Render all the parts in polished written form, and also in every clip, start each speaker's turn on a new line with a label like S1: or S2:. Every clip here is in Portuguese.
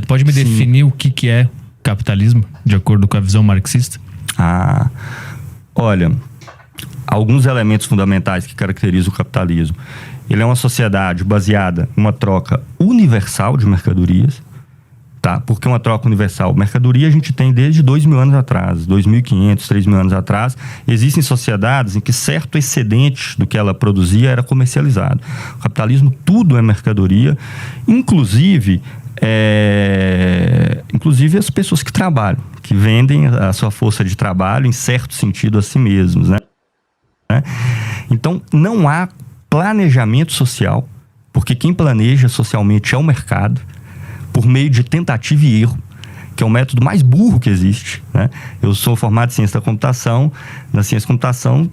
S1: Pode me definir o que é capitalismo, de acordo com a visão marxista?
S2: Olha, alguns elementos fundamentais que caracterizam o capitalismo. Ele é uma sociedade baseada em uma troca universal de mercadorias, tá? Porque uma troca universal, mercadoria a gente tem desde 2.000 anos atrás, 2.500, 3.000 anos atrás. Existem sociedades em que certo excedente do que ela produzia era comercializado. O capitalismo, tudo é mercadoria, inclusive as pessoas que trabalham, que vendem a sua força de trabalho em certo sentido a si mesmos, né? Então, não há planejamento social, porque quem planeja socialmente é o mercado, por meio de tentativa e erro, que é o método mais burro que existe, né? Eu sou formado em ciência da computação. Na ciência da computação,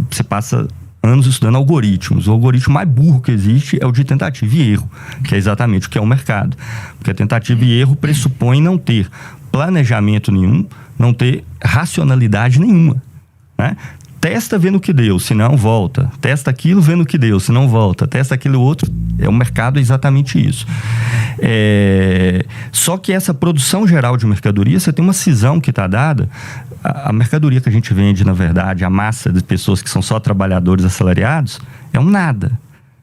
S2: você passa anos estudando algoritmos. O algoritmo mais burro que existe é o de tentativa e erro, que é exatamente o que é o mercado. Porque a tentativa e erro pressupõe não ter planejamento nenhum, não ter racionalidade nenhuma, né? Testa vendo o que deu, se não volta. Testa aquilo vendo o que deu, se não volta. Testa aquilo outro. O mercado é exatamente isso. Só que essa produção geral de mercadoria, você tem uma cisão que está dada. A mercadoria que a gente vende, na verdade, a massa de pessoas que são só trabalhadores assalariados, é um nada.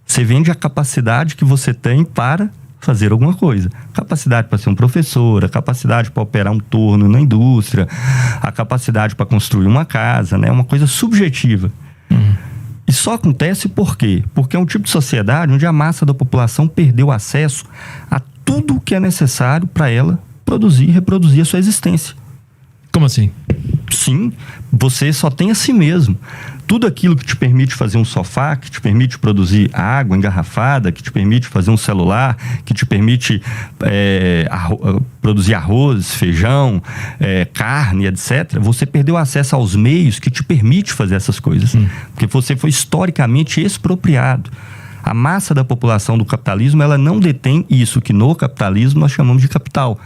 S2: Você vende a capacidade que você tem para fazer alguma coisa. Capacidade para ser um professor, a capacidade para operar um torno na indústria, a capacidade para construir uma casa, né? Uma coisa subjetiva. E só acontece por quê? Porque é um tipo de sociedade onde a massa da população perdeu acesso a tudo o que é necessário para ela produzir e reproduzir a sua existência.
S1: Como assim?
S2: Sim, você só tem a si mesmo. Tudo aquilo que te permite fazer um sofá, que te permite produzir água engarrafada, que te permite fazer um celular, que te permite produzir arroz, feijão, carne, etc. Você perdeu acesso aos meios que te permite fazer essas coisas. Porque você foi historicamente expropriado. A massa da população do capitalismo, ela não detém isso que no capitalismo nós chamamos de capital.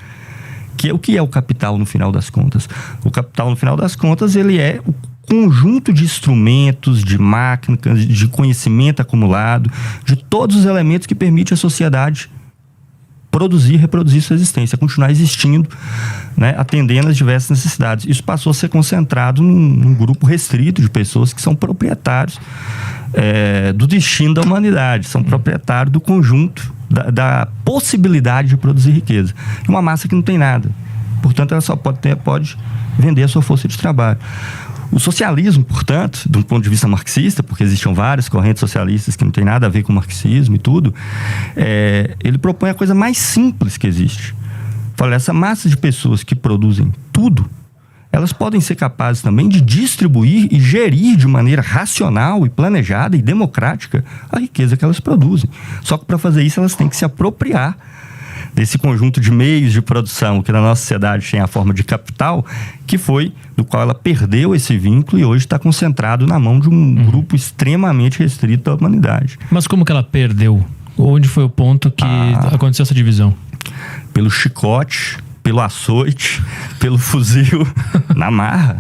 S2: O que é o capital no final das contas? O capital no final das contas, ele é o conjunto de instrumentos, de máquinas, de conhecimento acumulado, de todos os elementos que permitem a sociedade produzir e reproduzir sua existência, continuar existindo, né, atendendo às diversas necessidades. Isso passou a ser concentrado num grupo restrito de pessoas que são proprietários do destino da humanidade, são proprietários do conjunto, da possibilidade de produzir riqueza. Uma massa que não tem nada. Portanto, ela só pode vender a sua força de trabalho. O socialismo, portanto, de um ponto de vista marxista, porque existiam várias correntes socialistas que não tem nada a ver com o marxismo e tudo, ele propõe a coisa mais simples que existe. Fala, essa massa de pessoas que produzem tudo, elas podem ser capazes também de distribuir e gerir de maneira racional e planejada e democrática a riqueza que elas produzem. Só que para fazer isso elas têm que se apropriar desse conjunto de meios de produção que na nossa sociedade tem a forma de capital, que foi do qual ela perdeu esse vínculo e hoje está concentrado na mão de um grupo extremamente restrito da humanidade.
S1: Mas como que ela perdeu? Onde foi o ponto que aconteceu essa divisão?
S2: Pelo chicote, pelo açoite, pelo fuzil, na marra.